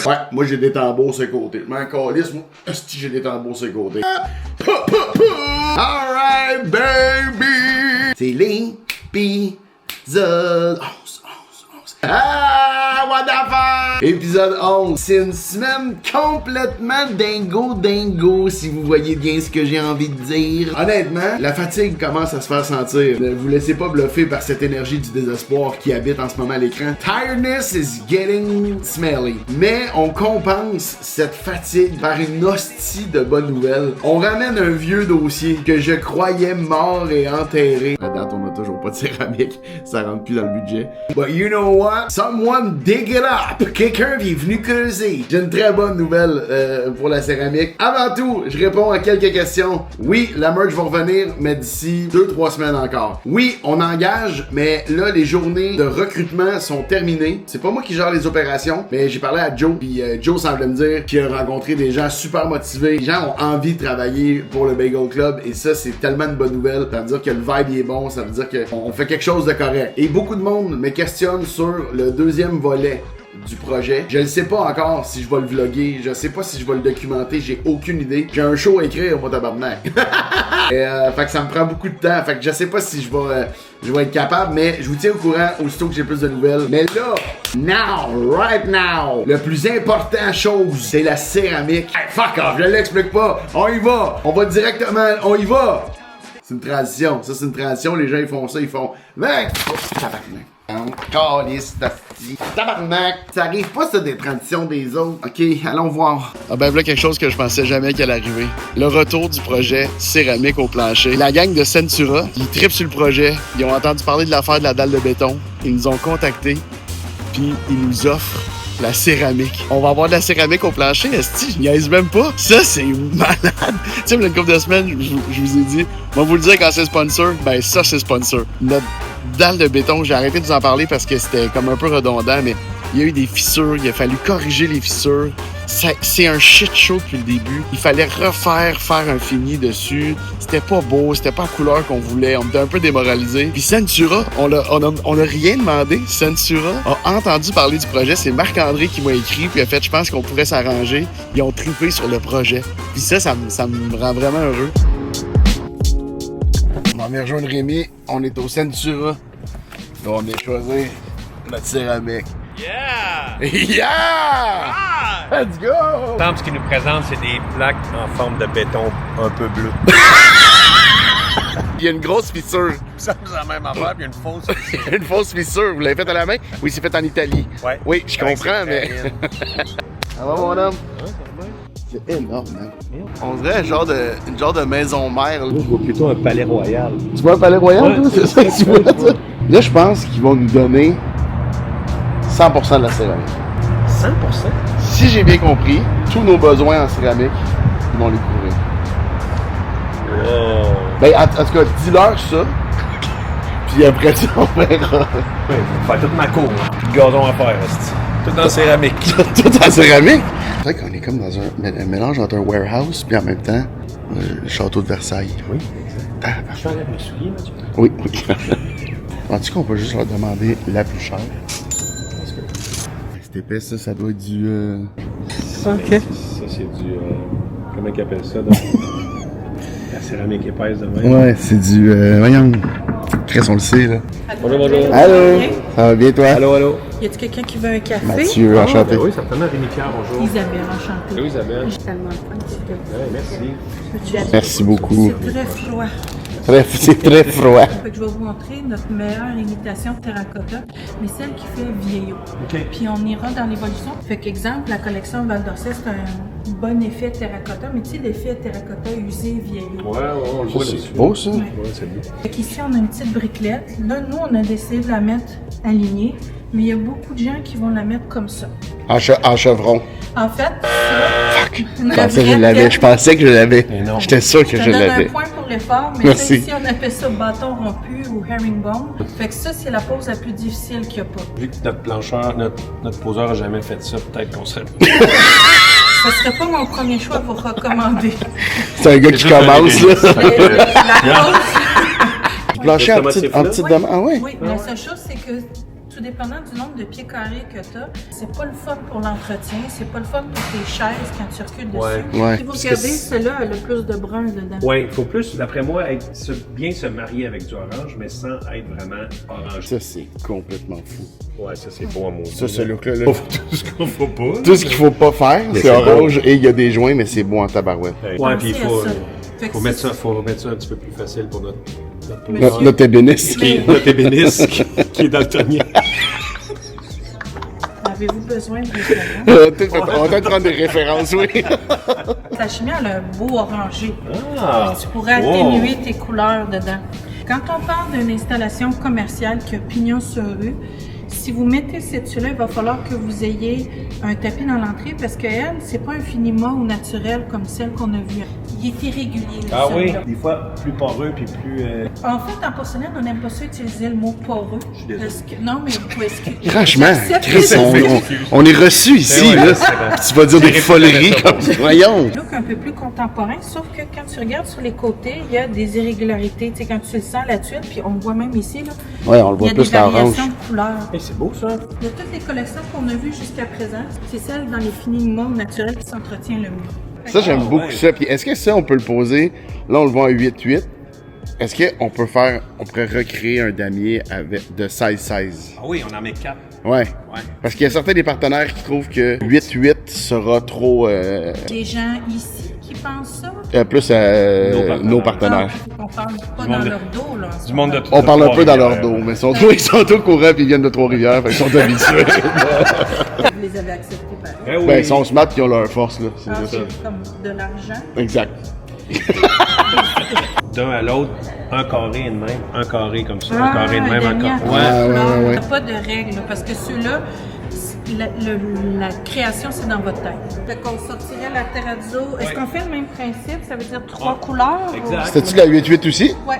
Ouais, moi j'ai des tambours sur le côté. Je m'en calisse, moi. Esti, j'ai des tambours sur le côté. Alright, baby! C'est l'épisode 11. Ah, what the fuck? Épisode 11. C'est une semaine complètement dingo, si vous voyez bien ce que j'ai envie de dire. Honnêtement, la fatigue commence à se faire sentir. Ne vous laissez pas bluffer par cette énergie du désespoir qui habite en ce moment à l'écran. Tiredness is getting smelly. Mais on compense cette fatigue par une hostie de bonnes nouvelles. On ramène un vieux dossier que je croyais mort et enterré. À date, on a toujours pas de céramique. Ça rentre plus dans le budget. But you know what? Someone dig it up! Quelqu'un qui est venu creuser. J'ai une très bonne nouvelle pour la céramique. Avant tout, je réponds à quelques questions. Oui, la merch va revenir, mais d'ici 2-3 semaines encore. Oui, on engage, mais là, les journées de recrutement sont terminées. C'est pas moi qui gère les opérations, mais j'ai parlé à Joe, puis Joe semble me dire qu'il a rencontré des gens super motivés. Les gens ont envie de travailler pour le Bagel Club, et ça, c'est tellement une bonne nouvelle. Ça veut dire que le vibe est bon, ça veut dire qu'on fait quelque chose de correct. Et beaucoup de monde me questionne sur le deuxième volet du projet. Je ne sais pas encore si je vais le vlogger, je sais pas si je vais le documenter, j'ai aucune idée. J'ai un show à écrire, moi, tabarnak. Fait que ça me prend beaucoup de temps, fait que je sais pas si je vais être capable, mais je vous tiens au courant aussitôt que j'ai plus de nouvelles. Mais là, right now, le plus important chose, c'est la céramique. Hey, fuck off, je l'explique pas, on y va, on va directement, on y va. C'est une transition, ça c'est une transition, les gens ils font ça, ils font mec, tabarnak. Tabarnak! Ça arrive pas ça des transitions des autres. Ok, allons voir. Ah ben voilà quelque chose que je pensais jamais qu'elle allait arriver. Le retour du projet céramique au plancher. La gang de Centura, ils trippent sur le projet. Ils ont entendu parler de l'affaire de la dalle de béton. Ils nous ont contactés. Puis ils nous offrent la céramique. On va avoir de la céramique au plancher, esti, je niaise même pas. Ça, c'est malade. Tu sais, il y a une couple de semaines, je vous ai dit, moi vous le dire quand c'est sponsor, ben ça, c'est sponsor. Notre dalle de béton, j'ai arrêté de vous en parler parce que c'était comme un peu redondant, mais il y a eu des fissures, il a fallu corriger les fissures. C'est un shit show depuis le début. Il fallait faire un fini dessus. C'était pas beau, c'était pas la couleur qu'on voulait. On était un peu démoralisés. Puis Centura, on a rien demandé. Centura a entendu parler du projet. C'est Marc-André qui m'a écrit, puis a fait, je pense qu'on pourrait s'arranger. Ils ont trippé sur le projet. Puis ça me rend vraiment heureux. On va venir rejoindre Rémi. On est au Centura. On a choisi notre céramique. Yeah! Yeah! Ah! Let's go! Ce qu'il nous présente, c'est des plaques en forme de béton un peu bleu. Il y a une grosse fissure. Ça nous a même affaire, puis il y a une fausse fissure. Une fausse fissure. Vous l'avez faite à la main? Oui, c'est fait en Italie. Ouais. Oui, je comprends, mais... Ça va, mon homme? C'est énorme, man. On dirait une genre de maison mère. Là. Moi, je vois plutôt un palais royal. Tu vois un palais royal, toi? C'est ça que tu vois, toi? Là, je pense qu'ils vont nous donner 100% de la céramique. 100%? Si j'ai bien compris, tous nos besoins en céramique, ils vont les couvrir. Wow. Ben, en tout cas, dis-leur ça. Puis après ça, on verra. Ouais, faut faire toute ma cour. Puis le gazon à faire, c'est tout en céramique. Tout en céramique? C'est vrai qu'on est comme dans un mélange entre un warehouse puis en même temps le château de Versailles. Oui, exact. Je enlève mes souliers, Mathieu. Oui. Penses-tu qu'on peut juste leur demander la plus chère? C'est épais, ça doit être du... Ok. Ça, c'est du... comment ils appellent ça, donc? La céramique épaisse de même. Ouais, c'est du... voyons. Chris, on le sait, là. Bonjour, bonjour. Allô? Ça va bien, toi? Allô? Y a-tu quelqu'un qui veut un café? Mathieu, enchanté. Ben oui, certainement. Rémi-Pierre, bonjour. Isabelle, enchantée. Allô, Isabelle. J'ai tellement un petit peu. Ouais, merci. Merci beaucoup. C'est très froid. C'est très froid. Fait que je vais vous montrer notre meilleure imitation de terracotta, mais celle qui fait vieillot. OK. Puis on ira dans l'évolution. Fait qu'exemple, la collection Val d'Orsay, c'est un bon effet terracotta, mais tu sais, l'effet terracotta usé vieillot. Ouais, on le voit dessus. C'est beau, ça? Ouais. Ouais, c'est beau. Fait qu'ici, on a une petite briquelette. Là, nous, on a décidé de la mettre alignée, mais il y a beaucoup de gens qui vont la mettre comme ça. En chevron. En fait, ça... Fuck! Je pensais que je l'avais. J'étais sûr que je Je donne l'avais. un point pour l'effort, mais Merci. ça ici, on appelle ça bâton rompu ou herringbone. Fait que ça, c'est la pose la plus difficile qu'il n'y a pas. Vu que notre plancheur, notre poseur a jamais fait ça, peut-être qu'on serait... Ce serait pas mon premier choix à vous recommander. C'est un gars qui commence, là. La pose... Plancher en petite demande. Ah ouais? Oui, la seule chose, c'est que tout dépendant du nombre de pieds carrés que tu as, c'est pas le fun pour l'entretien, c'est pas le fun pour tes chaises quand tu recules dessus. Ouais. Si vous Parce regardez, que celle-là, elle a plus de brun dedans. Oui, il faut plus, d'après moi, bien se marier avec du orange, mais sans être vraiment orange. ça, c'est complètement fou. Ouais, ça c'est beau à mon Ça, ce look-là, là, Tout ce qu'on faut pas. tout ce qu'il faut pas faire, Mais c'est c'est orange et il y a des joints, mais c'est beau en tabarouette. Ouais, puis il Pensez à faut, ça. Fait que faut mettre ça un petit peu plus facile pour notre Notre ébéniste. notre ébéniste qui est daltonien. Avez-vous besoin de références? On va peut-être prendre des références, oui. Ta chemise, elle a un beau orangé. Ah! Tu pourrais atténuer tes couleurs dedans. Quand on parle d'une installation commerciale qui a pignon sur rue, si vous mettez cette tuile-là, il va falloir que vous ayez un tapis dans l'entrée parce qu'elle, c'est pas un finiment ou naturel comme celle qu'on a vue. Il est irrégulier. Ah oui, celui-là. des fois plus poreux puis plus. En fait, en porcelaine, on n'aime pas ça utiliser le mot poreux. désolé. Parce que, non, mais vous pouvez excuser. Franchement, J'accepte Chris, les- on est reçus ici, Ben ouais, là. c'est vrai. Tu vas dire des C'est foleries référent, comme ça. Voyons. Look un peu plus contemporain, sauf que quand tu regardes sur les côtés, il y a des irrégularités. Tu sais, quand tu le sens, la tuile, puis on le voit même ici, là, Ouais, on le il y voit a plus des l'orange. variations de couleurs. Hey, c'est beau ça. De toutes les collections qu'on a vues jusqu'à présent, c'est celle dans les finiments naturels qui s'entretient le mieux. Ça, j'aime Ah, beaucoup ouais. ça. Puis est-ce que ça, on peut le poser? Là, on le voit en 8-8. Est-ce qu'on peut on pourrait recréer un damier de 16-16? Ah oui, on en met 4. Ouais. Ouais. Parce qu'il y a certains des partenaires qui trouvent que 8-8 sera trop, Des gens ici qui pensent ça. plus nos partenaires. Ah, on parle pas Du dans monde de- leur dos, là. en ce Du monde de moment. On parle un peu dans leur Trois-Rivières. dos, mais ils sont au courant puis ils viennent de Trois-Rivières, fait qu'ils sont habitués. Vous les avez acceptés pareil. Eh oui. Ben, ils sont smart puis ils ont leur force, là. C'est Ah, juste ça. c'est comme de l'argent. Exact. D'un à l'autre, un carré de même, un carré comme ça, Ah, un carré de même, un Damien. carré. Ouais, ouais, ouais. Il n'y a pas de règles, parce que ceux-là, la création, c'est dans votre tête. Fait qu'on sortirait la terrazzo. Est-ce Ouais. qu'on fait le même principe? Ça veut dire 3 couleurs? Exact. C'était-tu la 8-8 aussi? Ou... Ouais.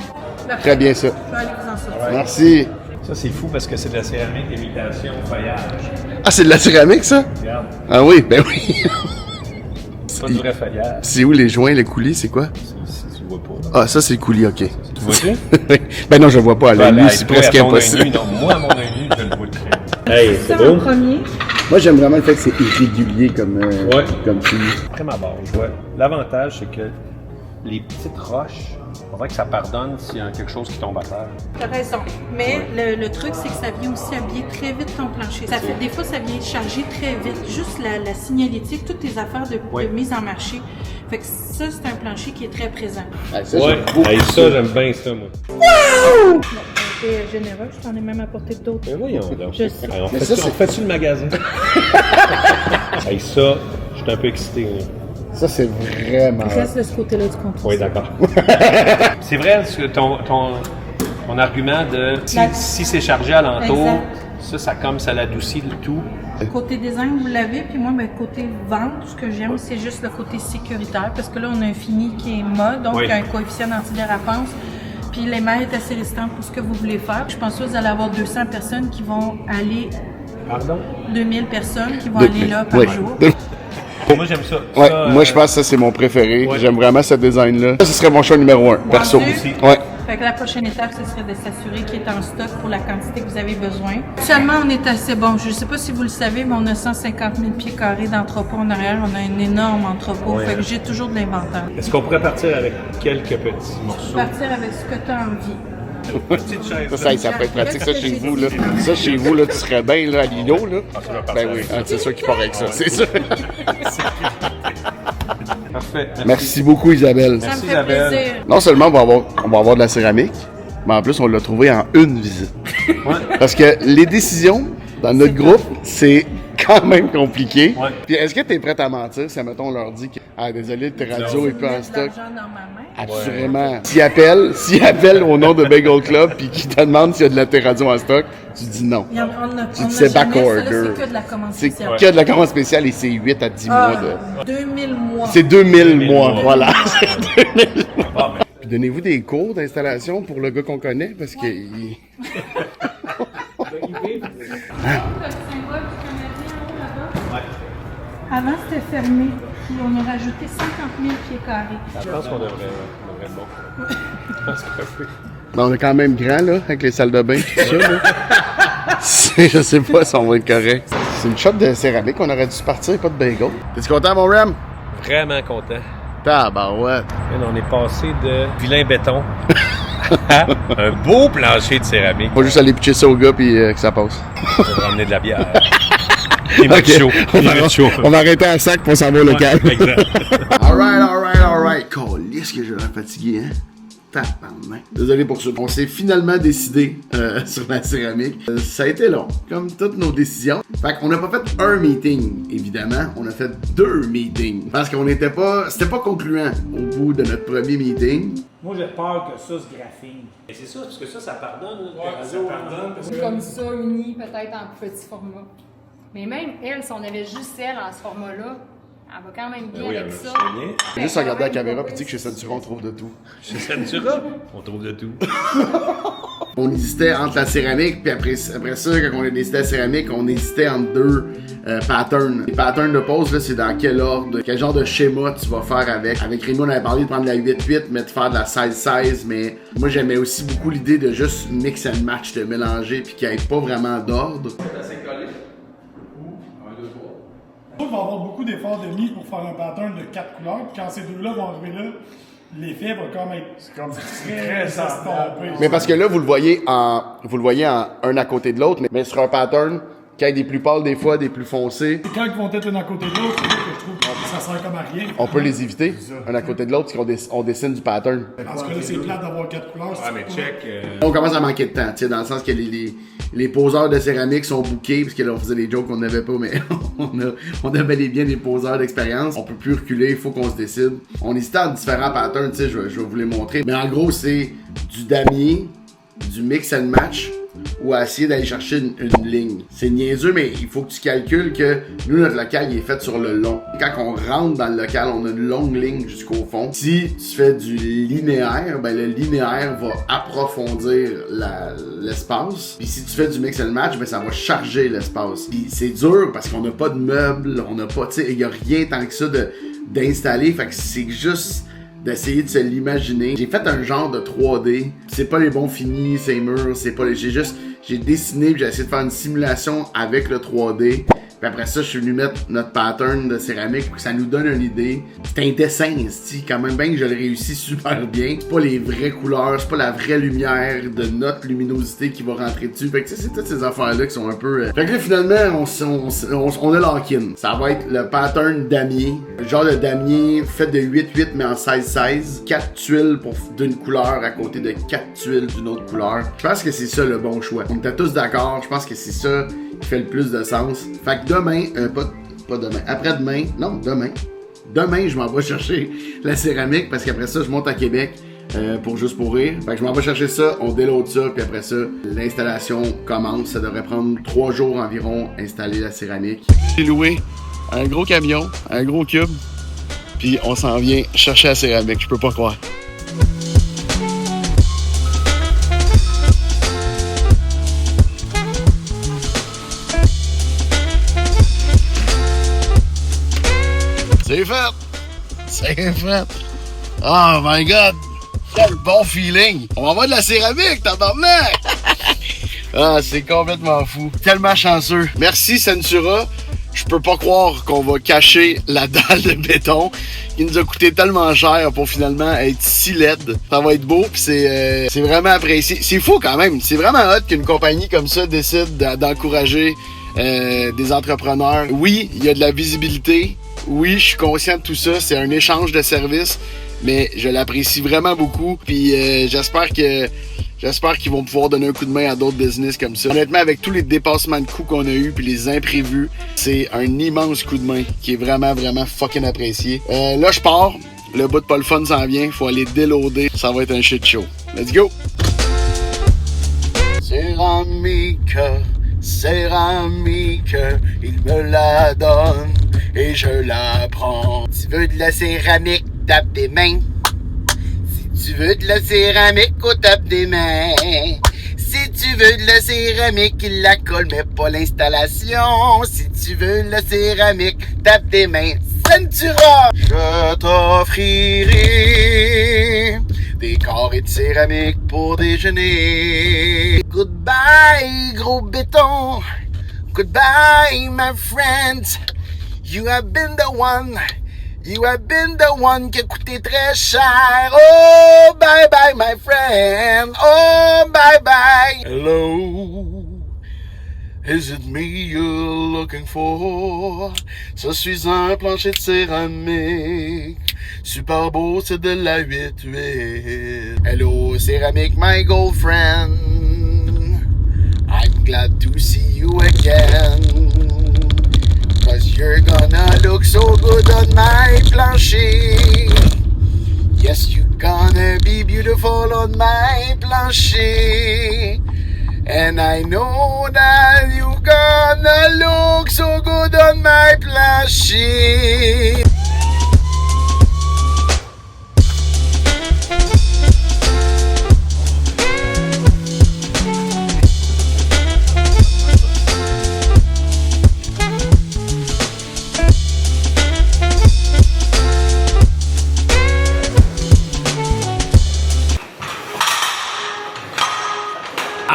Très bien, ça. Je vais aller vous en sortir. Merci. Ça, c'est fou parce que c'est de la céramique d'imitation feuillage. Ah, c'est de la céramique, ça? Regarde, Ah oui, ben oui. c'est pas du vrai feuillage. C'est où les joints, les coulis, c'est quoi? Si tu le vois pas. Ah, ça, c'est le coulis, ok. Tu vois-tu? Ben non, je le vois pas à l'œil nu, Voilà, c'est toi, presque à ton œil impossible. nu, non, moi, à mon œil nu, je le vois très bien. Hey, Ça, en premier. Moi, j'aime vraiment le fait que c'est irrégulier comme, Ouais. comme fille. Après ma barre, je vois. L'avantage, c'est que les petites roches, on voit que ça pardonne s'il y a quelque chose qui tombe à terre. T'as raison. Mais le truc, c'est que ça vient aussi habiller très vite ton plancher. Ça fait, des fois, ça vient charger très vite. Juste la signalétique, toutes tes affaires de Ouais. mise en marché. Fait que ça, c'est un plancher qui est très présent. Ah, ça, j'aime beaucoup Hey, ça, j'aime bien ça, moi. Bon, t'es généreux, je t'en ai même apporté d'autres. Mais voyons donc. Je sais. Hey, on Mais fait-tu ça, c'est- on fait-tu le magasin? Hey, ça, je suis un peu excité. Là. Ça, c'est vraiment... Reste de ce côté-là du comptoir. Oui, d'accord. C'est vrai, ce que ton argument de si c'est chargé alentour, Exact. ça l'adoucit le tout. Côté design, vous l'avez, puis moi, ben, côté vente, ce que j'aime, c'est juste le côté sécuritaire, parce que là, on a un fini qui est mode, donc Oui. il y a un coefficient d'antidérapance, puis l'émail est assez résistant pour ce que vous voulez faire. Je pense que vous allez avoir 200 personnes qui vont aller, Pardon? 2000 personnes qui vont aller là par Ouais. jour. Moi, j'aime ça. Ouais, Ça, moi, je pense que ça, c'est mon préféré. ouais. J'aime vraiment ce design-là. Ça, ce serait mon choix numéro 1, perso. Aussi. Ouais. Fait que la prochaine étape, ce serait de s'assurer qu'il est en stock pour la quantité que vous avez besoin. Actuellement, on est assez bon. Je ne sais pas si vous le savez, mais on a 150 000 pieds carrés d'entrepôt en arrière. On a un énorme entrepôt. Ouais. Fait que j'ai toujours de l'inventaire. Est-ce qu'on pourrait partir avec quelques petits morceaux? Partir avec ce que tu as envie. Petite chaise. Ça peut être pratique, ça, chez vous, là. Ça, chez vous, là, tu serais bien, là, à Lino, là. ça va partir Ben oui, avec ça. ah, c'est sûr qu'il part avec ça, c'est sûr. Parfait. Merci beaucoup, Isabelle. Ça me fait Isabelle. plaisir. Non seulement on va avoir de la céramique, mais en plus, on l'a trouvé en une visite. Ouais. Parce que les décisions dans notre groupe, c'est quand même compliqué. Ouais. Puis est-ce que tu es prête à mentir si, mettons, on leur dit que, ah, désolé, le radio est plus en Mettre de stock? l'argent dans ma main. Absolument. S'ils appellent au nom de Bagel Club puis qu'ils te demandent s'il y a de la Terradio en stock, tu dis non. Il y en- on a- Tu on a dis c'est jamais, backorder. ça, là, c'est que de la commande C'est spéciale. que de la commande spéciale et c'est 8 à 10 mois de... Ah, 2000 mois. C'est 2000 mois, mois. voilà. C'est 2000 mois. Ah, ben, Puis donnez-vous des cours d'installation pour le gars qu'on connaît parce que... Avant, c'était fermé. Puis on a rajouté 50 000 pieds carrés. je pense qu'on devrait être bon. Je pense que oui. Ben, on est quand même grand, là, avec les salles de bain, tout ça, là. Je sais pas si on va être correct. C'est une shop de céramique, on aurait dû se partir, pas de bagel. T'es-tu content, mon Ram? Vraiment content. Tabarouette. On est passé de vilain béton à un beau plancher de céramique. On va juste aller pitcher ça au gars puis que ça passe. On va ramener de la bière. Des machos. On va arrêter un sac pour s'en va au local. Exact. Alright. Calisse que j'ai l'air fatigué, hein? Tabarnak. Désolé pour ça. On s'est finalement décidé sur la céramique. Ça a été long, comme toutes nos décisions. Fait qu'on n'a pas fait un meeting, évidemment. On a fait 2 meetings. Parce qu'on n'était pas... C'était pas concluant au bout de notre premier meeting. Moi, j'ai peur que ça se graphine. Et c'est ça, parce que ça pardonne. Ça pardonne. Comme ça, uni, peut-être en petit format. Mais même elle, si on avait juste elle en ce format-là, elle va quand même bien avec ça. Juste regarder la caméra et dire que chez Centura, on trouve de tout. Chez Centura, on trouve de tout. On hésitait entre la céramique, puis après ça, quand on a décidé la céramique, on hésitait entre 2 patterns. Les patterns de pose, là, c'est dans quel ordre, quel genre de schéma tu vas faire avec. Avec Rémi, on avait parlé de prendre la 8-8, mais de faire de la 16-16, mais moi, j'aimais aussi beaucoup l'idée de juste mix and match, de mélanger, puis qu'il n'y ait pas vraiment d'ordre. Il va y avoir beaucoup d'efforts de mis pour faire un pattern de 4 couleurs. Puis quand ces deux-là vont arriver là, l'effet va quand même être très estompé. Mais parce que là, vous le voyez en un à côté de l'autre, mais sur un pattern, quand il y a des plus pâles des fois, des plus foncés. Quand ils vont être un à côté de l'autre, c'est là que je trouve que ça sert comme à rien. On peut les éviter, un à côté de l'autre, parce qu'on dessine du pattern. Parce que là, c'est plate d'avoir 4 couleurs. Ah, mais check. On commence à manquer de temps, tu sais, dans le sens que les poseurs de céramique sont bookés, parce que là, on faisait des jokes qu'on n'avait pas, mais on a bel et bien des poseurs d'expérience. On peut plus reculer, il faut qu'on se décide. On hésitait en différents patterns, tu sais, je vais vous les montrer. Mais en gros, c'est du damier, du mix and match, ou à essayer d'aller chercher une ligne. C'est niaiseux, mais il faut que tu calcules que nous, notre local, il est fait sur le long. Quand on rentre dans le local, on a une longue ligne jusqu'au fond. Si tu fais du linéaire, ben le linéaire va approfondir l'espace. Puis si tu fais du mix and match, ben ça va charger l'espace. Puis c'est dur parce qu'on n'a pas de meubles, on n'a pas, tu sais, il y a rien tant que ça d'installer. Fait que c'est juste d'essayer de se l'imaginer. J'ai fait un genre de 3D. C'est pas les bons finis, ces murs, c'est pas les... J'ai dessiné, puis j'ai essayé de faire une simulation avec le 3D. Puis après ça, je suis venu mettre notre pattern de céramique pour que ça nous donne une idée. C'est un dessin, quand même bien que je l'ai réussi super bien. C'est pas les vraies couleurs, c'est pas la vraie lumière de notre luminosité qui va rentrer dessus. Fait que c'est toutes ces affaires-là qui sont un peu... Fait que là, finalement, on a lock-in. Ça va être le pattern damier. Le genre de damier fait de 8-8 mais en 16-16. 4 tuiles d'une couleur à côté de 4 tuiles d'une autre couleur. Je pense que c'est ça le bon choix. On était tous d'accord, je pense que c'est ça qui fait le plus de sens. Fait que demain, pas demain, après-demain, non, demain, je m'en vais chercher la céramique parce qu'après ça, je monte à Québec pour Juste pour rire. Fait que je m'en vais chercher ça, on déload ça, puis après ça, l'installation commence. Ça devrait prendre 3 jours environ installer la céramique. J'ai loué un gros camion, un gros cube, puis on s'en vient chercher la céramique, je peux pas croire. C'est fait! C'est fait! Oh my god! Quel bon feeling! On va avoir de la céramique, tabarnak! Ah, c'est complètement fou. Tellement chanceux. Merci, Centura. Je peux pas croire qu'on va cacher la dalle de béton qui nous a coûté tellement cher pour finalement être si laide. Ça va être beau, pis c'est vraiment apprécié. C'est fou quand même. C'est vraiment hot qu'une compagnie comme ça décide d'encourager des entrepreneurs. Oui, il y a de la visibilité. Oui, je suis conscient de tout ça. C'est un échange de services, mais je l'apprécie vraiment beaucoup. Puis j'espère qu'ils vont pouvoir donner un coup de main à d'autres business comme ça. Honnêtement, avec tous les dépassements de coûts qu'on a eu puis les imprévus, c'est un immense coup de main qui est vraiment, vraiment fucking apprécié. Là, je pars. Le bout de pas le fun s'en vient. Faut aller déloader. Ça va être un shit show. Let's go! Céramique, il me la donne et je la prends. Tu veux de la céramique, tape des mains. Si tu veux de la céramique, on tape des mains. Si tu veux de la céramique, il la colle, mais pas l'installation. Si tu veux de la céramique, tape des mains. Centura! Je t'offrirai des carrés de céramique pour déjeuner. Goodbye, gros béton. Goodbye, my friends. You have been the one. You have been the one qui a coûté très cher. Oh, bye bye, my friend. Oh, bye bye. Hello. Is it me you're looking for? Je suis un plancher de céramique. Super beau, c'est de la 8-8. Hello, céramique, my gold friend. I'm glad to see you again. 'Cause you're gonna look so good on my plancher. Yes, you're gonna be beautiful on my plancher. And I know that you're gonna look so good on my plancher.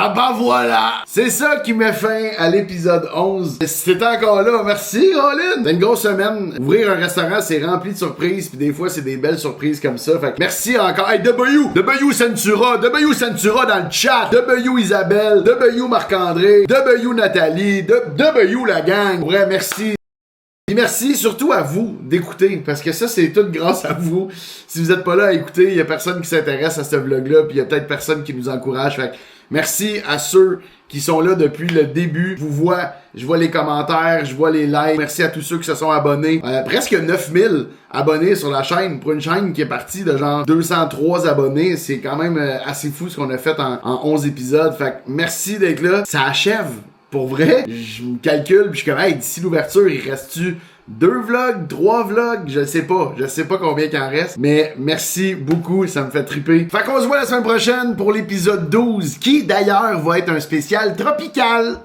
Ah bah voilà! C'est ça qui met fin à l'épisode 11. Si t'es encore là, merci Colin! C'est une grosse semaine. Ouvrir un restaurant, c'est rempli de surprises, pis des fois, c'est des belles surprises comme ça. Fait que merci encore. Hey, W Centura dans le chat, W Isabelle, W Marc-André, W Nathalie, W la gang. Ouais, merci. Et merci surtout à vous d'écouter, parce que ça, c'est tout grâce à vous. Si vous êtes pas là à écouter, il y a personne qui s'intéresse à ce vlog-là, puis il y a peut-être personne qui nous encourage. Fait que merci à ceux qui sont là depuis le début. Je vois les commentaires, je vois les likes. Merci à tous ceux qui se sont abonnés. Presque 9000 abonnés sur la chaîne. Pour une chaîne qui est partie de genre 203 abonnés, c'est quand même assez fou ce qu'on a fait en 11 épisodes. Fait que merci d'être là. Ça achève. Pour vrai, je me calcule, puis je suis comme, hey, d'ici l'ouverture, il reste-tu 2 vlogs, 3 vlogs? Je sais pas combien qu'il en reste, mais merci beaucoup, ça me fait triper. Fait qu'on se voit la semaine prochaine pour l'épisode 12, qui d'ailleurs va être un spécial tropical.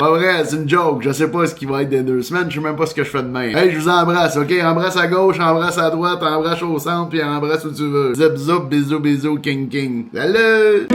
Pas vrai, c'est une joke, je sais pas ce qui va être dans 2 semaines, je sais même pas ce que je fais demain. Hey, je vous embrasse, ok? Embrasse à gauche, embrasse à droite, embrasse au centre, puis embrasse où tu veux. Zip zop, bisous, bisous, king king. Salut!